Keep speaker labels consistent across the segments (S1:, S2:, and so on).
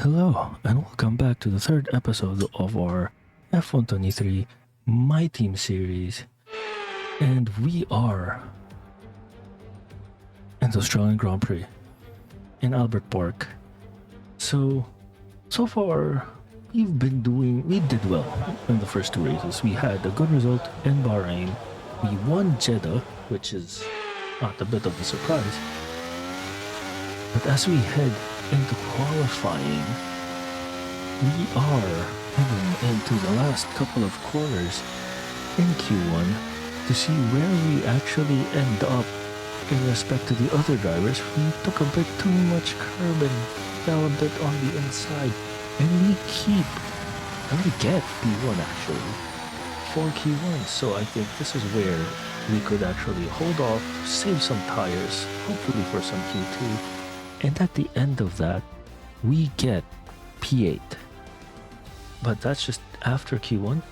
S1: Hello, and welcome back to the third episode of our F123 My Team series. And we are in the Australian Grand Prix in Albert Park. So far, we did well in the first two races. We had a good result in Bahrain. We won Jeddah, which is not a bit of a surprise. But as we head into qualifying, we are heading into the last couple of corners in Q1 to see where we actually end up in respect to the other drivers. We took a bit too much curb and fell a bit on the inside, and we get P1 actually for Q1. So I think this is where we could actually hold off, save some tires, hopefully for some Q2. And at the end of that, we get P8. But that's just after Q1.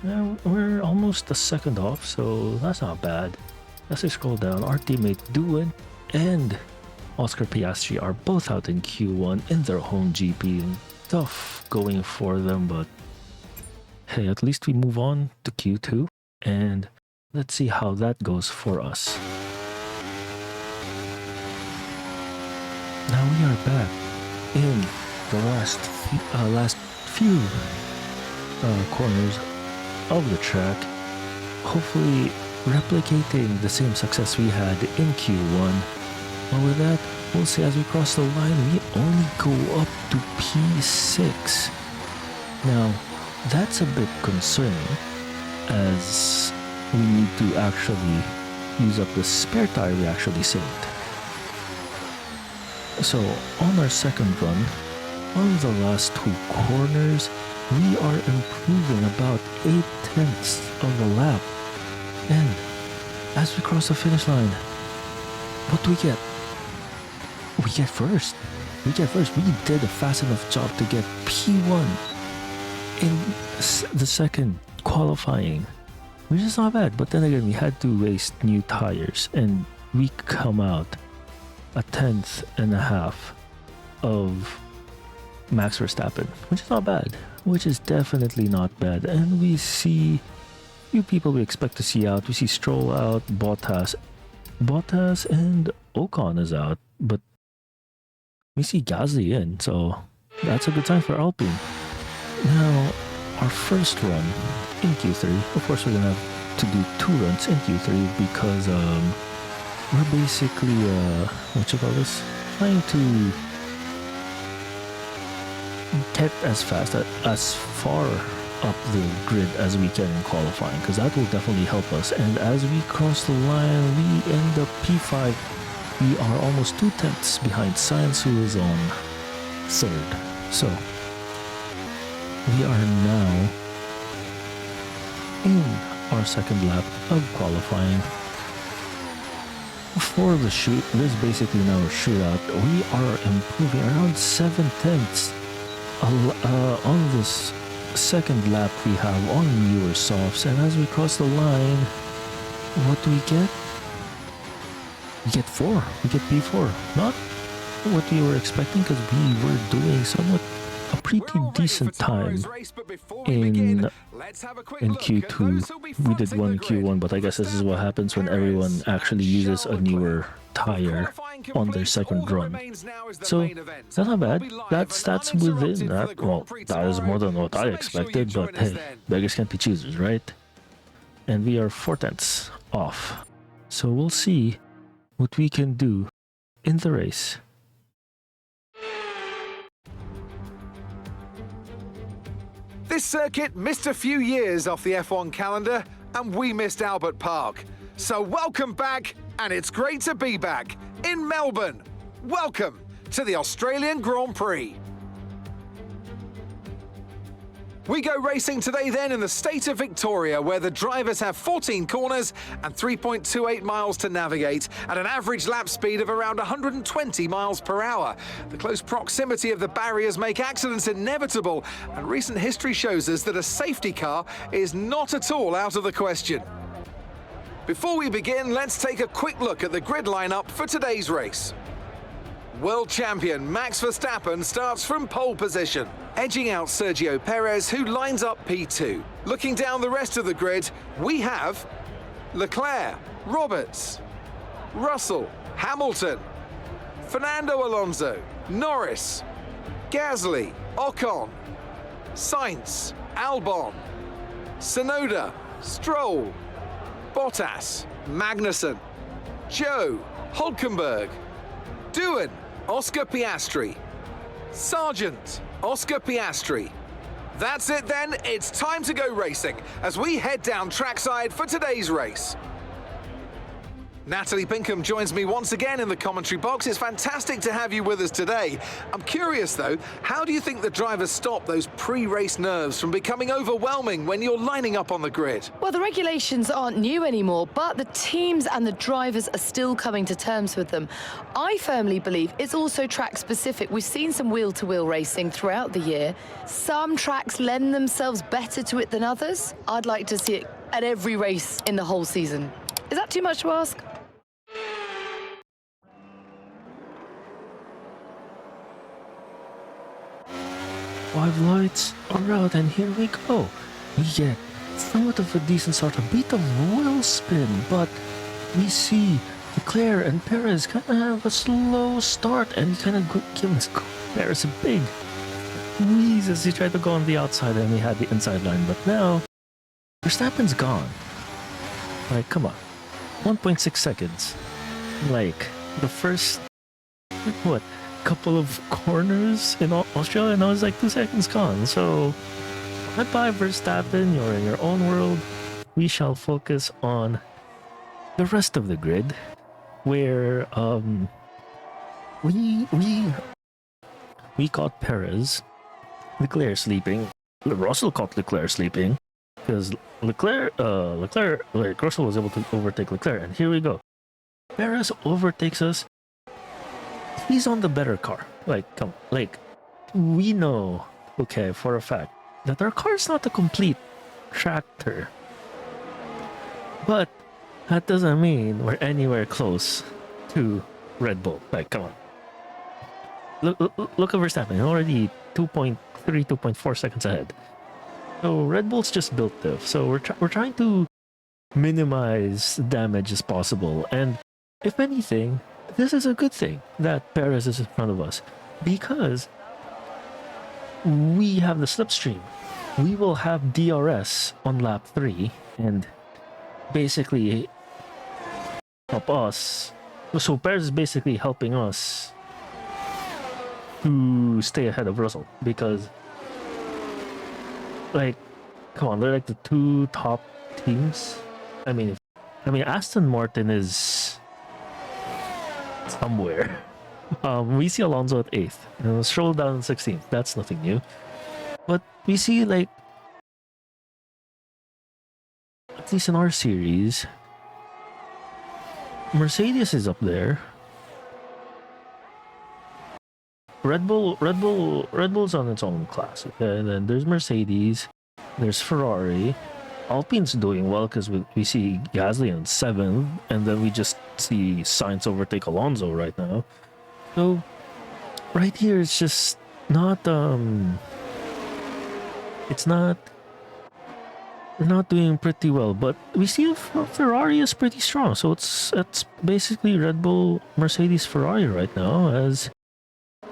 S1: We're almost a second off, so that's not bad. As I scroll down, our teammate Duin and Oscar Piastri are both out in Q1 in their home GP. Tough going for them, but hey, at least we move on to Q2. And let's see how that goes for us. Now we are back in the last few corners of the track, hopefully replicating the same success we had in Q1. But with that, we'll see as we cross the line, we only go up to P6. Now, that's a bit concerning, as we need to actually use up the spare tire we actually saved. So, on our second run, on the last two corners, we are improving about 0.8 of a lap. And as we cross the finish line, what do we get? We get first. We did a fast enough job to get P1 in the second qualifying, which is not bad. But then again, we had to waste new tires, and we come out 1/10.5 of Max Verstappen, which is not bad, which is definitely not bad. And we see few people we expect to see out. We see Stroll out, Bottas and Ocon is out, but we see Gasly in, so that's a good sign for Alpine. Now, our first run in Q3, of course we're gonna have to do 2 runs in Q3 because we're basically trying to get as far up the grid as we can in qualifying, because that will definitely help us. And as we cross the line, we end up P5. We are almost 2/10 behind Sainz, who is on third. So we are now in our second lap of qualifying. For the shoot, this is basically now a shootout. We are improving around 7/10 on this second lap we have on newer softs. And as we cross the line, what do we get? We get 4. We get P4. Not what we were expecting, because we were doing somewhat a pretty decent time in Q2. We did one in Q1, but I guess this is what happens when everyone actually uses a newer tire on their second run. So that's not bad. That's within that. Well, that is more than what I expected, but hey, beggars can't be choosers, right? And we are 4/10 off. So we'll see what we can do in the race.
S2: This circuit missed a few years off the F1 calendar, and we missed Albert Park. So welcome back, and it's great to be back in Melbourne. Welcome to the Australian Grand Prix. We go racing today then in the state of Victoria, where the drivers have 14 corners and 3.28 miles to navigate at an average lap speed of around 120 miles per hour. The close proximity of the barriers make accidents inevitable, and recent history shows us that a safety car is not at all out of the question. Before we begin, let's take a quick look at the grid lineup for today's race. World champion Max Verstappen starts from pole position, edging out Sergio Perez, who lines up P2. Looking down the rest of the grid, we have Leclerc, Roberts, Russell, Hamilton, Fernando Alonso, Norris, Gasly, Ocon, Sainz, Albon, Tsunoda, Stroll, Bottas, Magnussen, Joe, Hulkenberg, Doohan, Oscar Piastri, Sargent, Oscar Piastri. That's it then, it's time to go racing as we head down trackside for today's race. Natalie Pinkham joins me once again in the commentary box. It's fantastic to have you with us today. I'm curious though, how do you think the drivers stop those pre-race nerves from becoming overwhelming when you're lining up on the grid?
S3: Well, the regulations aren't new anymore, but the teams and the drivers are still coming to terms with them. I firmly believe it's also track specific. We've seen some wheel-to-wheel racing throughout the year. Some tracks lend themselves better to it than others. I'd like to see it at every race in the whole season. Is that too much to ask?
S1: Five lights are out, and here we go. We get somewhat of a decent start, a bit of wheel spin, but we see Leclerc and Perez kind of have a slow start, and kind of gives Perez a big squeeze as he tried to go on the outside, and we had the inside line. But now Verstappen's gone. Like, come on, 1.6 seconds. Like the first what? Couple of corners in Australia, and I was like 2 seconds gone. So bye Verstappen, you're in your own world. We shall focus on the rest of the grid, where we caught Perez, Leclerc sleeping. Russell caught Leclerc sleeping because Russell was able to overtake Leclerc, and here we go. Perez overtakes us. He's on the better car. Like, come on. Like, we know, okay, for a fact, that our car is not a complete tractor. But that doesn't mean we're anywhere close to Red Bull. Like, come on. Look at Verstappen, already 2.3, 2.4 seconds ahead. So Red Bull's just built diff. So we're trying to minimize damage as possible. And if anything, this is a good thing that Perez is in front of us, because we have the slipstream. We will have DRS on lap 3 and basically help us. So Perez is basically helping us to stay ahead of Russell, because, like, come on, they're like the two top teams. I mean, Aston Martin is somewhere. We see Alonso at 8th, and Stroll down 16th. That's nothing new. But we see, like, at least in our series, Mercedes is up there. Red Bull's on its own class. Okay? And then there's Mercedes, there's Ferrari. Alpine's doing well because we see Gasly in 7th, and then we just see Sainz overtake Alonso right now. So right here, it's just not we're not doing pretty well, but we see Ferrari is pretty strong. So it's basically Red Bull, Mercedes, Ferrari right now, as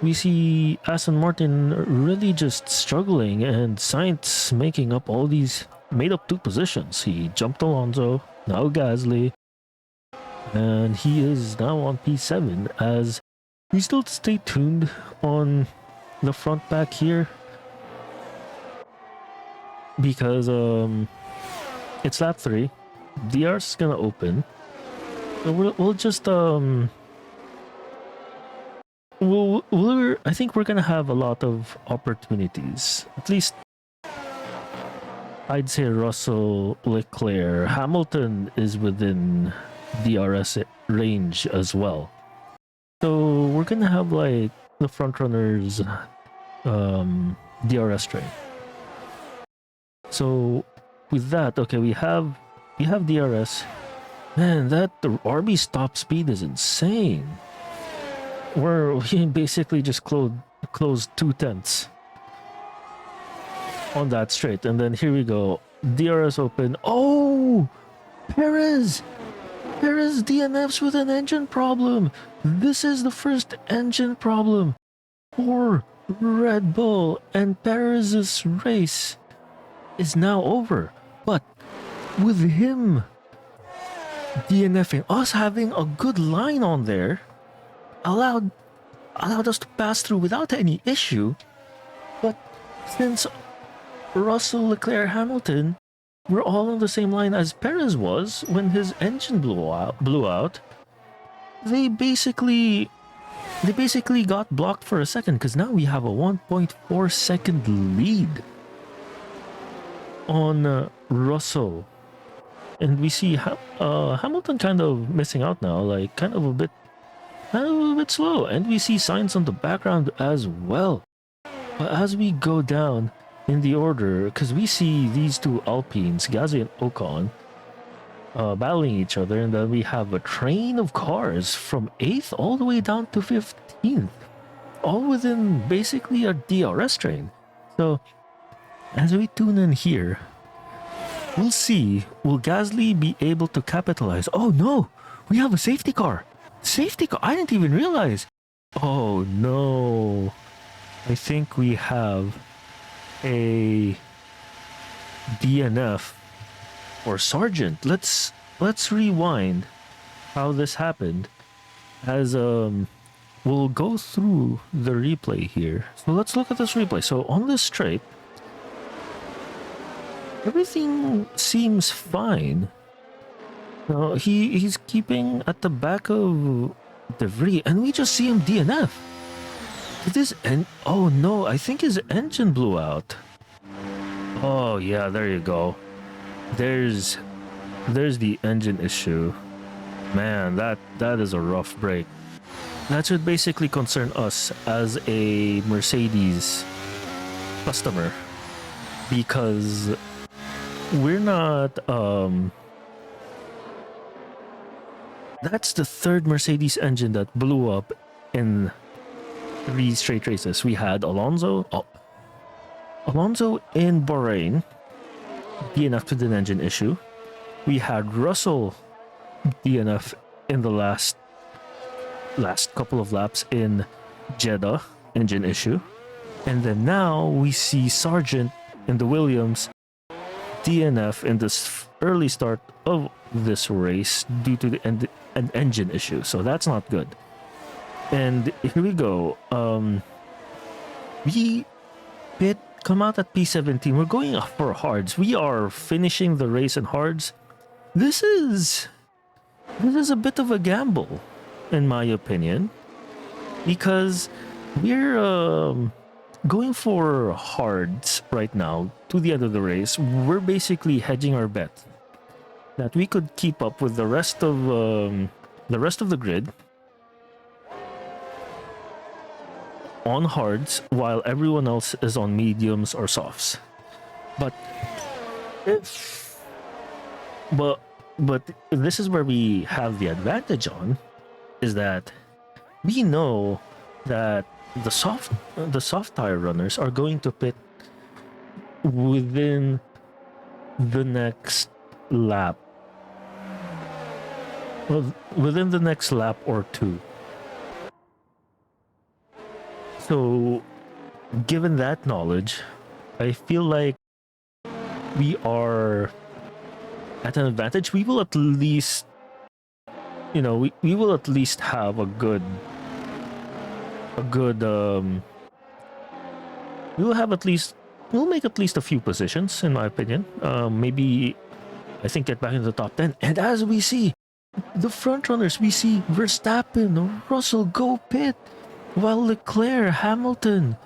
S1: we see Aston Martin really just struggling, and Sainz making up all these. Made up 2 positions. He jumped Alonso, now Gasly, and he is now on P7, as we still stay tuned on the front back here, because it's lap 3, DRS is gonna open, so we'll just I think we're gonna have a lot of opportunities, at least. I'd say Russell, Leclerc, Hamilton is within DRS range as well. So we're gonna have, like, the front runners DRS train. So with that, okay, we have DRS. Man, the RB stop speed is insane. we basically just closed 2/10 on that straight, and then here we go. DRS open. Oh, Perez DNFs with an engine problem. This is the first engine problem for Red Bull, and Perez's race is now over. But with him DNFing, us having a good line on there allowed us to pass through without any issue. But since Russell, Leclerc, Hamilton were all on the same line as Perez was when his engine blew out, they basically got blocked for a second, because now we have a 1.4 second lead on Russell, and we see Hamilton kind of missing out now, like kind of a bit slow, and we see signs on the background as well. But as we go down in the order, because we see these two Alpines, Gasly and Ocon, battling each other, and then we have a train of cars from 8th all the way down to 15th, all within basically a DRS train. So as we tune in here, we'll see, will Gasly be able to capitalize? Oh no, we have a safety car. I didn't even realize. Oh no, I think we have a DNF or Sargent. Let's rewind how this happened, as we'll go through the replay here. So let's look at this replay. So on this straight, everything seems fine. He's keeping at the back of De Vries, and we just see him DNF. Oh no, I think his engine blew out. Oh yeah, there you go. There's the engine issue. Man, that is a rough break. That should basically concern us as a Mercedes customer, because we're not that's the third Mercedes engine that blew up in 3 straight races. We had Alonso in Bahrain, DNF with an engine issue. We had Russell DNF in the last couple of laps in Jeddah, engine issue. And then now we see Sargent in the Williams DNF in this early start of this race due to an engine issue. So that's not good. And here we go. We come out at P17. We're going for hards. We are finishing the race in hards. This is a bit of a gamble, in my opinion, because we're going for hards right now to the end of the race. We're basically hedging our bet that we could keep up with the rest of the grid on hards while everyone else is on mediums or softs. But this is where we have the advantage on, is that we know that the soft tire runners are going to pit within the next lap. Well, within the next lap or two. So, given that knowledge, I feel like we are at an advantage. We will at least, we will at least have a good we'll make at least a few positions, in my opinion. Maybe, I think, get back into the top 10. And as we see, the front runners, we see Verstappen, Russell go pit, while Leclerc, Hamilton,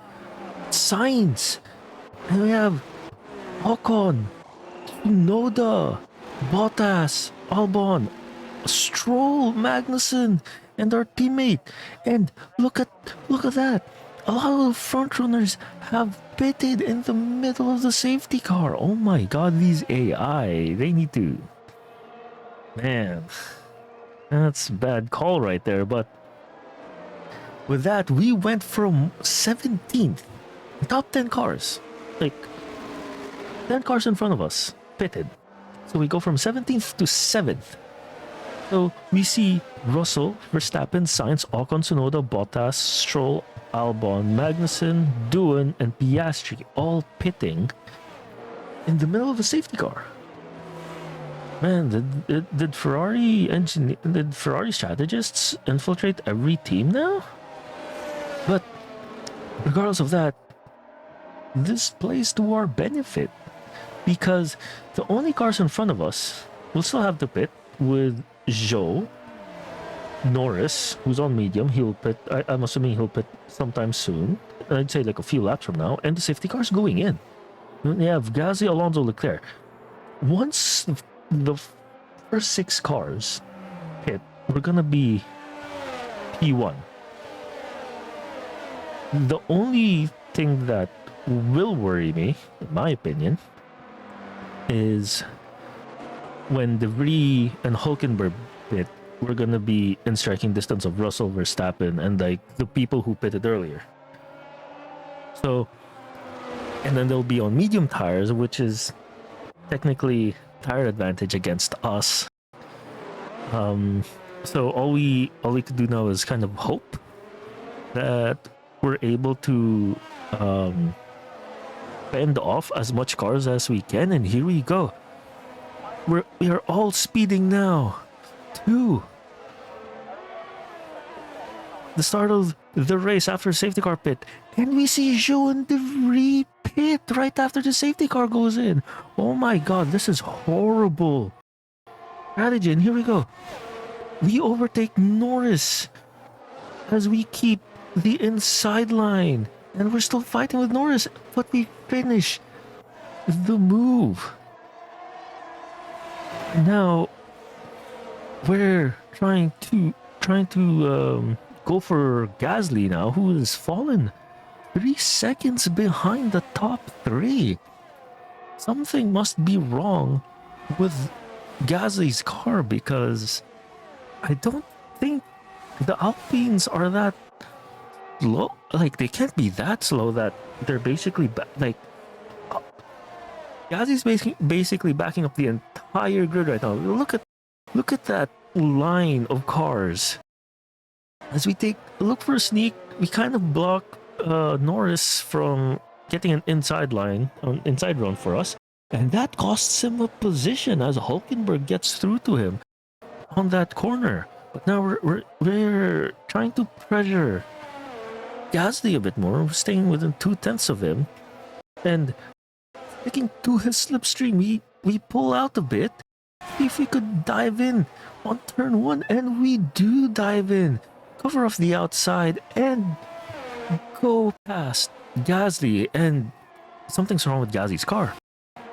S1: Sainz, and we have Ocon, Noda, Bottas, Albon, Stroll, Magnussen, and our teammate. And look at that. A lot of front runners have pitted in the middle of the safety car. Oh my god, these AI, they need to... Man, that's a bad call right there, but with that, we went from 17th, top 10 cars, like 10 cars in front of us, pitted. So we go from 17th to 7th. So we see Russell, Verstappen, Sainz, Ocon, Tsunoda, Bottas, Stroll, Albon, Magnussen, Doohan, and Piastri all pitting in the middle of a safety car. Man, did Ferrari strategists infiltrate every team now? But regardless of that, this plays to our benefit because the only cars in front of us will still have to pit with Zhou, Norris, who's on medium. He'll pit. I'm assuming he'll pit sometime soon. I'd say like a few laps from now, and the safety car's going in. Then you have Gasly, Alonso, Leclerc. Once the first 6 cars pit, we're gonna be P1. The only thing that will worry me, in my opinion, is when De Vries and Hulkenberg pit, we're gonna be in striking distance of Russell, Verstappen, and like the people who pitted earlier. So, and then they'll be on medium tires, which is technically tire advantage against us. So all we could do now is kind of hope that we're able to fend off as much cars as we can, and here we go. We are all speeding now to the start of the race after safety car pit, and we see Zhou and De Vries pit right after the safety car goes in. Oh my god, this is horrible strategy. And here we go. We overtake Norris as we keep the inside line, and we're still fighting with Norris, but we finish the move. Now we're trying to go for Gasly now, who has fallen 3 seconds behind the top 3. Something must be wrong with Gasly's car, because I don't think the Alpines are that slow. Like, they can't be that slow that they're basically Gasly's basically backing up the entire grid right now. Look at that line of cars. As we take a look for a sneak, we kind of block Norris from getting an inside run for us, and that costs him a position as Hulkenberg gets through to him on that corner. But now we're trying to pressure Gasly a bit more. We're staying within 2/10 of him, and sticking to his slipstream, we pull out a bit. If we could dive in on turn 1, and we do dive in, cover off the outside, and go past Gasly. And something's wrong with Gasly's car.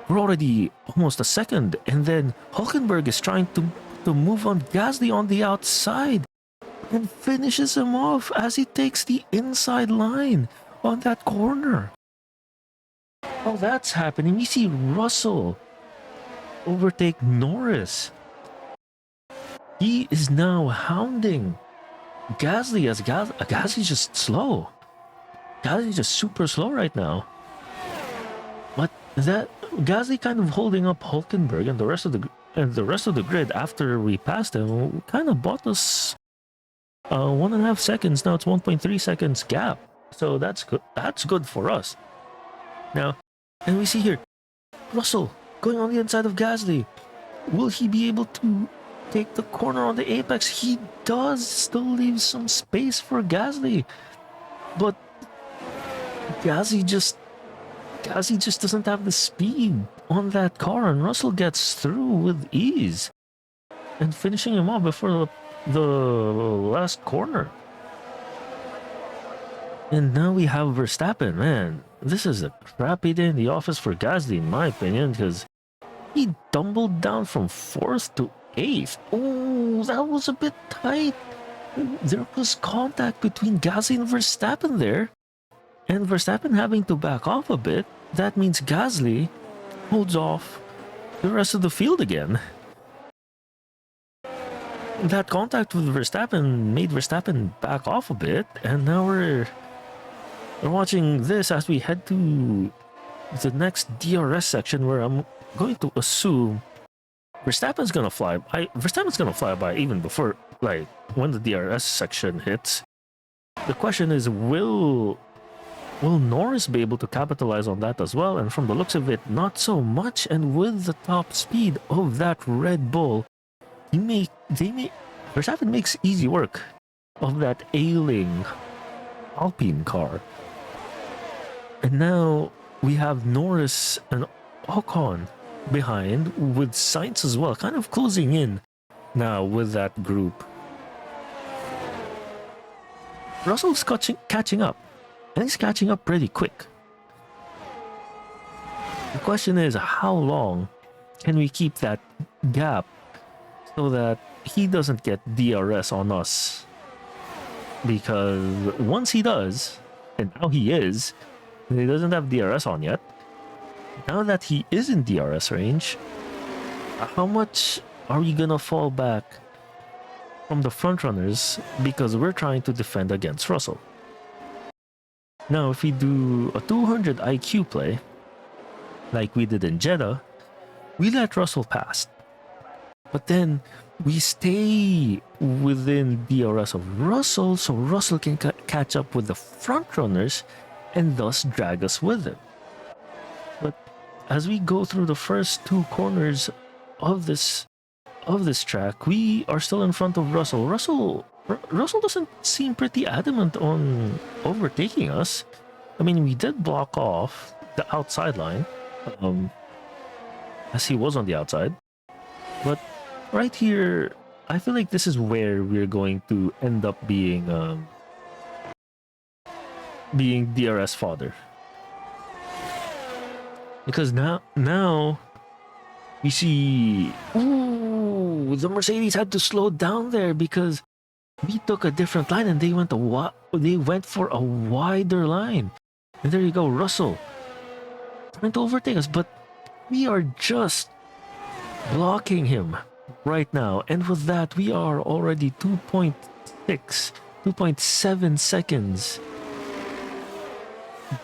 S1: We're already almost a second, and then Hulkenberg is trying to move on Gasly on the outside and finishes him off as he takes the inside line on that corner. While that's happening, we see Russell overtake Norris. He is now hounding Gasly as Gasly's just slow. Gasly's just super slow right now. But that Gasly kind of holding up Hulkenberg and the rest of the grid after we passed him kind of bought us 1.5 seconds. Now it's 1.3 seconds gap. So that's good. That's good for us. Now, and we see here Russell going on the inside of Gasly. Will he be able to take the corner on the apex? He does still leave some space for Gasly, but Gasly just doesn't have the speed on that car, and Russell gets through with ease and finishing him off before the last corner. And now we have Verstappen. Man, this is a crappy day in the office for Gasly, in my opinion, because he tumbled down from 4th to 8th. Oh, that was a bit tight. There was contact between Gasly and Verstappen there, and Verstappen having to back off a bit. That means Gasly holds off the rest of the field again. that contact with Verstappen made Verstappen back off a bit, and now we're watching this as we head to the next DRS section, where I'm going to assume Verstappen's gonna fly. Verstappen's gonna fly by even before, like, when the DRS section hits. The question is, will Norris be able to capitalize on that as well? And from the looks of it, not so much. And with the top speed of that Red Bull, Verstappen makes easy work of that ailing Alpine car. And now we have Norris and Ocon behind, with Sainz as well, kind of closing in now with that group. Russell's catching up, and he's catching up pretty quick. The question is, how long can we keep that gap so that he doesn't get DRS on us? Because once he does, and now he is, and he doesn't have DRS on yet, now that he is in DRS range, how much are we gonna fall back from the front runners, because we're trying to defend against Russell? Now, if we do a 200 IQ play, like we did in Jeddah, we let Russell pass. But then we stay within DRS of Russell, so Russell can catch up with the front runners and thus drag us with him. But as we go through the first two corners of this track, we are still in front of Russell. Russell doesn't seem pretty adamant on overtaking us. I mean, we did block off the outside line, as he was on the outside. But right here, I feel like this is where we're going to end up being DRS fodder. Because now we see, the Mercedes had to slow down there because we took a different line and they went for a wider line. And there you go, Russell trying to overtake us, but we are just blocking him right now. And with that, we are already 2.7 seconds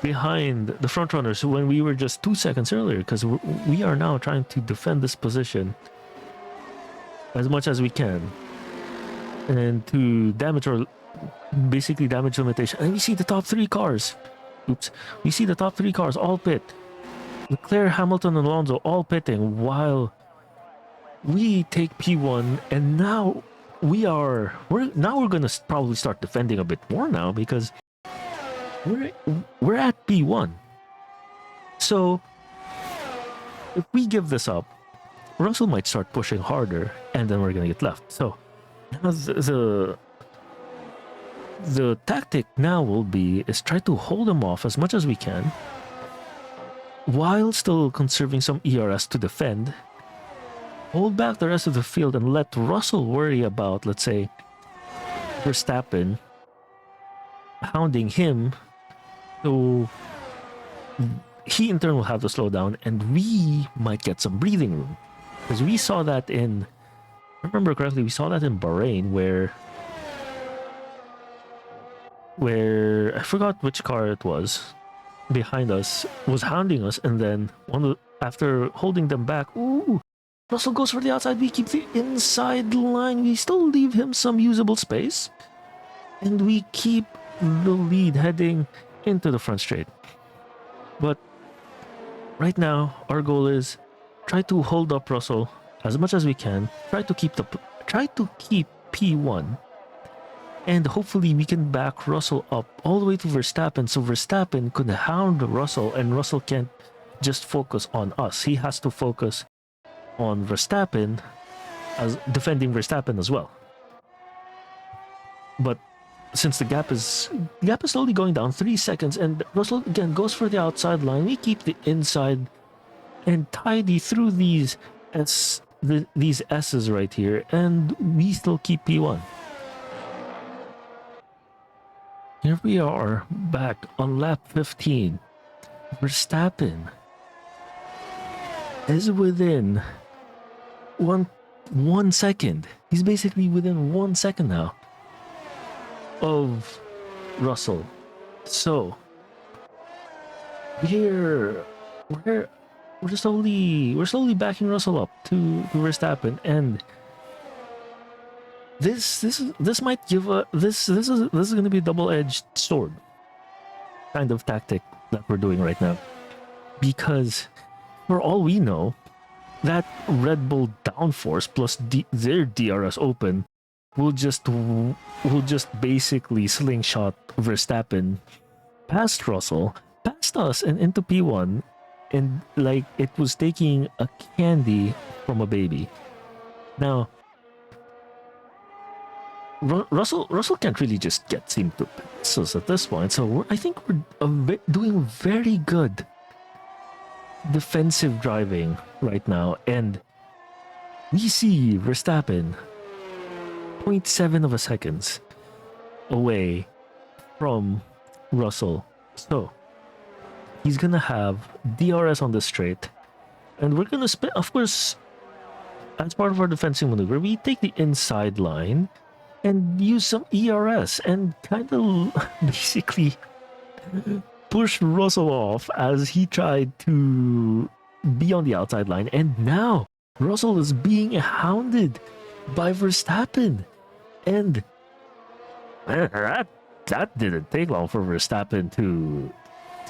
S1: behind the front runners, when we were just 2 seconds earlier, because we are now trying to defend this position as much as we can and to basically damage limitation. And we see the top three cars. We see the top three cars all pit. Leclerc, Hamilton, and Alonso all pitting while we take P1. And now we're gonna probably start defending a bit more now, because we're at P1. So if we give this up, Russell might start pushing harder, and then we're gonna get left. So now the tactic now will be try to hold him off as much as we can, while still conserving some ERS to defend. Hold back the rest of the field and let Russell worry about, let's say, Verstappen hounding him. So he in turn will have to slow down, and we might get some breathing room. Because we saw that if I remember correctly, we saw that in Bahrain, where I forgot which car it was behind us was hounding us, and then after holding them back, Russell goes for the outside. We keep the inside line. We still leave him some usable space, and we keep the lead heading into the front straight. But right now, our goal is try to hold up Russell as much as we can. Try to keep P1, and hopefully we can back Russell up all the way to Verstappen, so Verstappen could hound Russell, and Russell can't just focus on us. He has to focus on Verstappen, as defending Verstappen as well. But since the gap is slowly going down, 3 seconds, and Russell again goes for the outside line, we keep the inside and tidy through these S's right here, and we still keep P1. Here we are back on lap 15. Verstappen is within 1 second. He's basically within 1 second now of Russell. So we're slowly backing Russell up to Verstappen, and this might give a this is going to be a double-edged sword kind of tactic that we're doing right now, because for all we know, that Red Bull downforce plus their DRS open will just basically slingshot Verstappen past Russell, past us, and into P1, and like it was taking a candy from a baby. Now, Russell can't really just get seen to pencils at this point, so I think we're doing very good defensive driving right now, and we see Verstappen 0.7 of a seconds away from Russell. So he's gonna have DRS on the straight, and we're gonna split. Of course, as part of our defensive maneuver, we take the inside line and use some ERS and kind of basically push Russell off as he tried to be on the outside line. And now Russell is being hounded by Verstappen, and that didn't take long for Verstappen to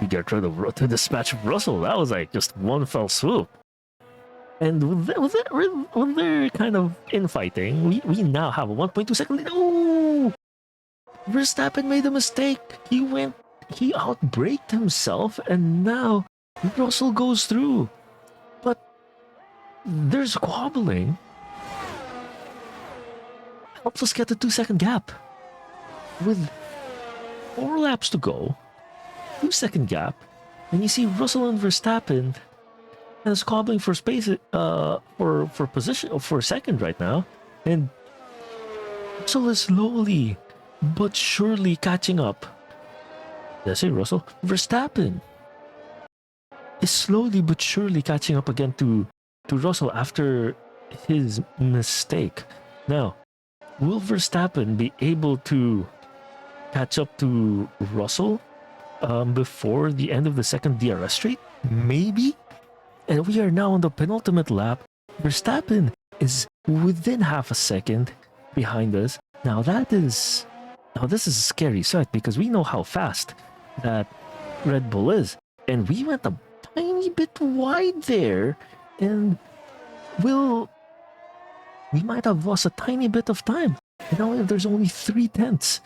S1: get rid of, to dispatch Russell. That was like just one fell swoop. And with their kind of infighting, we now have a 1.2 second lead. Oh, Verstappen made a mistake. He outbraked himself, and now Russell goes through. But there's squabbling. Helps us get a 2-second gap. With 4 laps to go, 2-second gap, and you see Russell and Verstappen and squabbling for space, for position, for second right now, and Russell is slowly but surely catching up. Did I say Russell? Verstappen is slowly but surely catching up again to Russell after his mistake. Now, will Verstappen be able to catch up to Russell before the end of the second DRS straight? Maybe. And we are now on the penultimate lap. Verstappen is within half a second behind us. Now this is a scary sight, because we know how fast that Red Bull is, and we went a tiny bit wide there, and we might have lost a tiny bit of time. And now there's only 3/10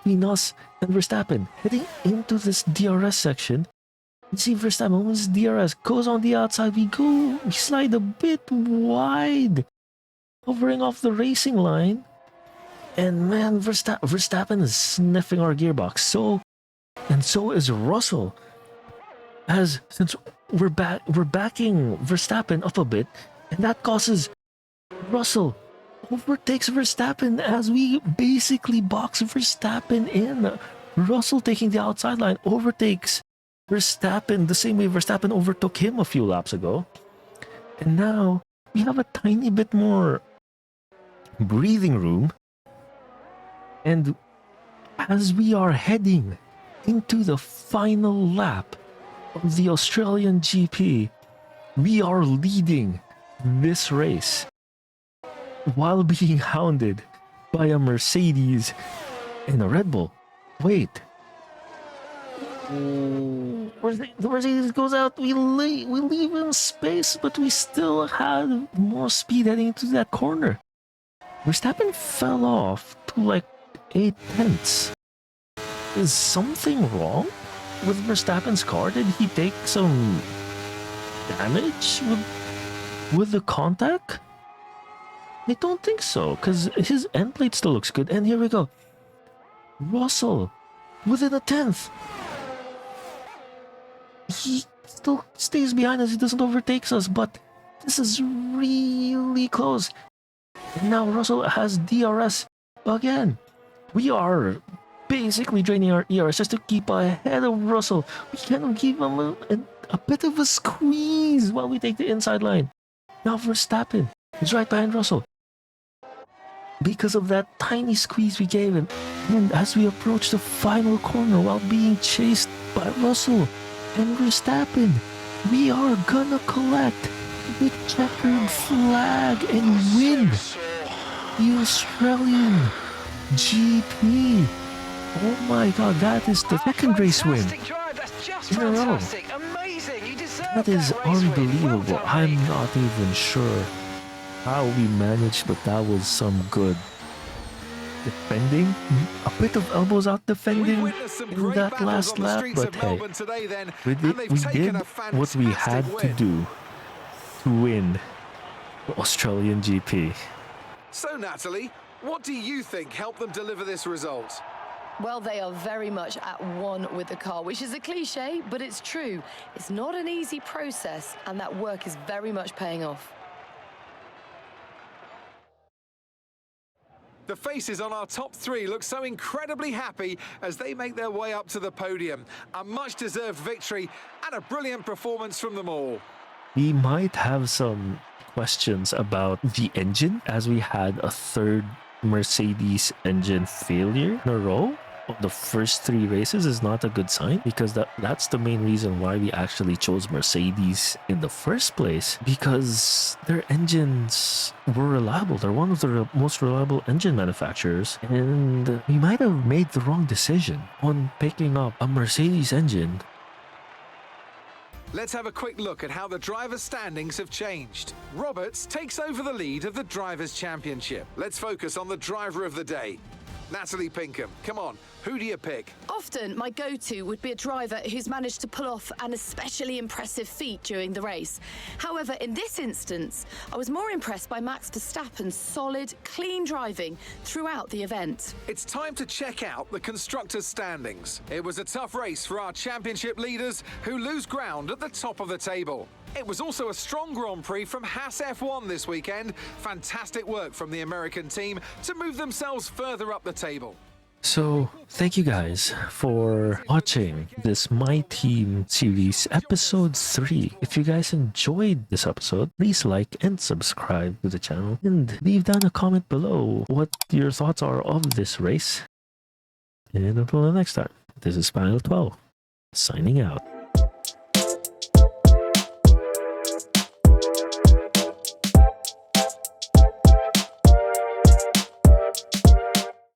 S1: between us and Verstappen heading into this DRS section. You see Verstappen, when his DRS goes on the outside, we slide a bit wide, hovering off the racing line. And man, Verstappen is sniffing our gearbox. So is Russell. Since we're backing Verstappen up a bit, and that causes Russell overtakes Verstappen as we basically box Verstappen in. Russell, taking the outside line, overtakes Verstappen the same way Verstappen overtook him a few laps ago. And now we have a tiny bit more breathing room. And as we are heading into the final lap of the Australian GP, we are leading this race while being hounded by a Mercedes and a Red Bull. Wait. The Mercedes goes out, we leave in space, but we still had more speed heading into that corner. Verstappen fell off to like 8/10. Is something wrong with Verstappen's car? Did he take some damage with the contact? I don't think so, because his end plate still looks good. And here we go. Russell, within a 10th. He still stays behind us. He doesn't overtake us, but this is really close. And now Russell has DRS again. We are basically draining our ERS just to keep ahead of Russell. We can give him a bit of a squeeze while we take the inside line. Now Verstappen He's right behind Russell. Because of that tiny squeeze we gave him. And as we approach the final corner while being chased by Russell and Verstappen, we are gonna collect the checkered flag and win the Australian GP. Oh my god, that is the second race win in a row. That is unbelievable. I'm not even sure how we managed, but that was some good defending. A bit of elbows out defending in that last lap, but hey, we did what we had to do to win the Australian GP.
S2: So, Natalie, what do you think helped them deliver this result?
S3: Well, they are very much at one with the car, which is a cliche, but it's true. It's not an easy process, and that work is very much paying off.
S2: The faces on our top three look so incredibly happy as they make their way up to the podium. A much-deserved victory and a brilliant performance from them all.
S1: We might have some questions about the engine, as we had a third Mercedes engine failure in a row on the first three races. Is not a good sign, because that's the main reason why we actually chose Mercedes in the first place, because their engines were reliable. They're one of the most reliable engine manufacturers, and we might have made the wrong decision on picking up a Mercedes engine.
S2: Let's have a quick look at how the drivers' standings have changed. Roberts takes over the lead of the Drivers' Championship. Let's focus on the driver of the day. Natalie Pinkham, come on, who do you pick?
S3: Often, my go-to would be a driver who's managed to pull off an especially impressive feat during the race. However, in this instance, I was more impressed by Max Verstappen's solid, clean driving throughout the event.
S2: It's time to check out the constructors' standings. It was a tough race for our championship leaders, who lose ground at the top of the table. It was also a strong Grand Prix from Haas F1 this weekend. Fantastic work from the American team to move themselves further up the table.
S1: So, thank you guys for watching this My Team series episode 3. If you guys enjoyed this episode, please like and subscribe to the channel, and leave down a comment below what your thoughts are of this race. And until the next time, this is Final 12, signing out.